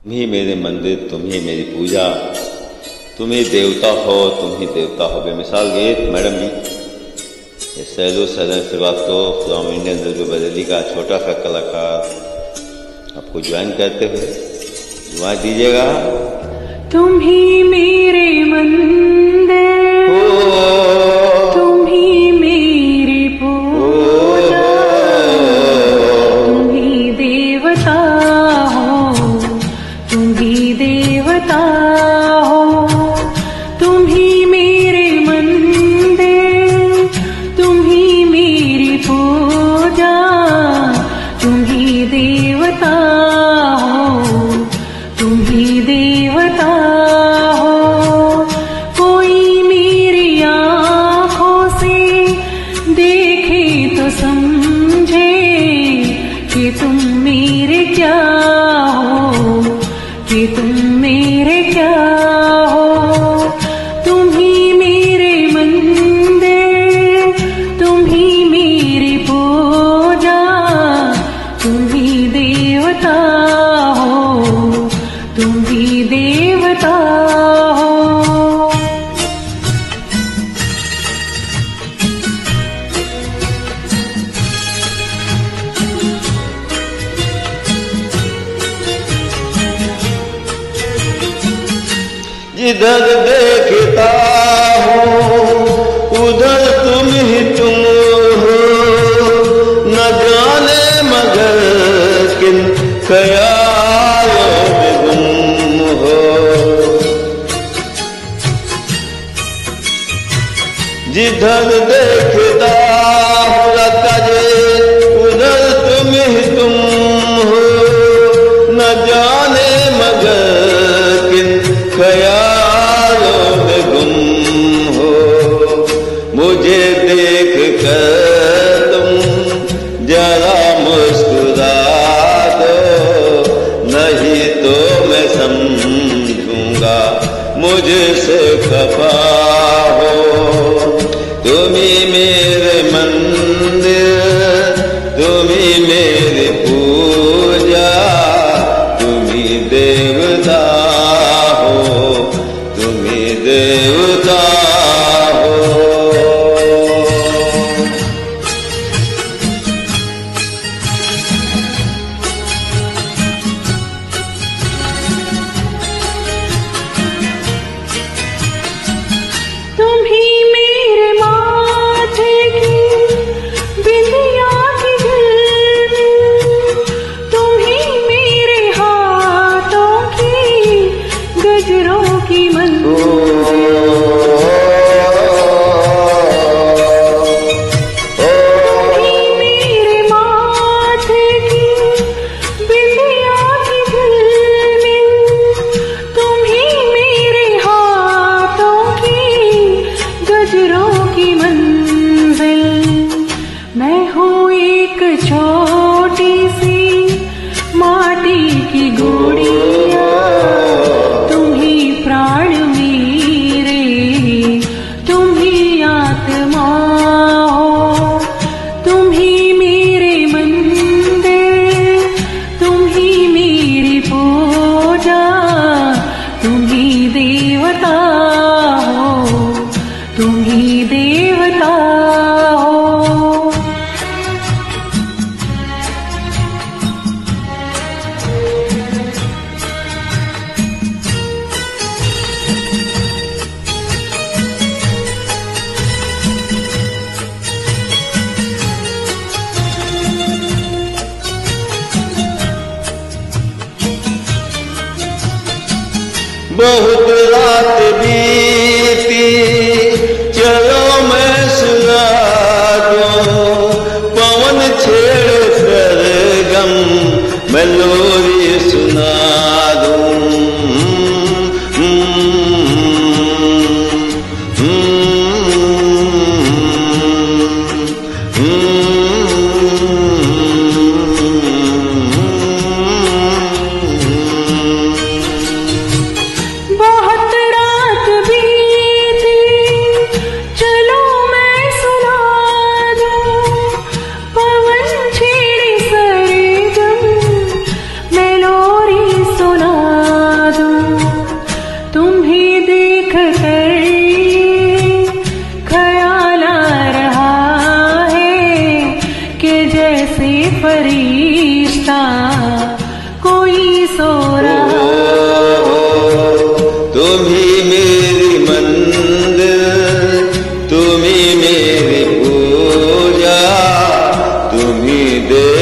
तुम ही मेरे मंदिर, तुम ही मेरी पूजा, तुम ही देवता हो, तुम ही देवता हो। बेमिसाल गीत मैडम जी। ये Sailu Sadan Srivastava from Indian radio Bareilly का छोटा सा कलाकार आपको ज्वाइन करते हुए दुआ दीजिएगा। तुम ही मेरे मंदिर, तुम ही मेरी पूजा, तुम ही देवता हो, तुम ही देवता हो। तुम ही मेरे मंदिर, तुम ही मेरी पूजा, तुम ही देवता हो, तुम ही देवता हो। कोई मेरी आँखों से देखे तो समझे कि तुम मेरे क्या हो, कि तुम मेरे क्या हो। तुम ही मेरे मंदिर, तुम ही मेरी पूजा, तुम ही देवता हो, तुम ही देवता हो। जिधर देखता हूँ उधर तुम ही तुम हो, न जाने मगर किन ख्यालों में गुम हो। जिधर देखता हूँ उधर तुम ही तुम हो, न जाने मगर किन ख्यालों में गुम हो। मुझे देख कर तुम जरा मुस्कुरा दो, नहीं तो मैं समझूंगा मुझसे खफा हो। तुम ही मेरे मंदिर, तुम ही मेरी पूजा, तुम ही देवता हो, तुम ही देवता हो। तुम ही मेरे माथे की बिंदिया की झिलमिल, तुम ही मेरे हाथों की गजरों की मंजिल। तुम ही मेरे माथे की बिंदिया की झिलमिल, तुम ही मेरे हाथों की गजरों की मंजिल। मैं हूँ एक छोटी सी माटी की गुड़िया, तुम ही प्राण मेरे, तुम ही आत्मा हो। तुम ही मेरे मंदिर, तुम ही मेरी पूजा, तुम ही देवता हो, तुम ही देवता हो। बहुत रात बीती, चलो मैं सुना दूं, पवन छेड़ सरगम मैं लोरी सुना दूं। बहुत सा कोई सो रहा। तुम्ही मेरी मंदिर, तुम्ही मेरी पूजा, तुम्ही दे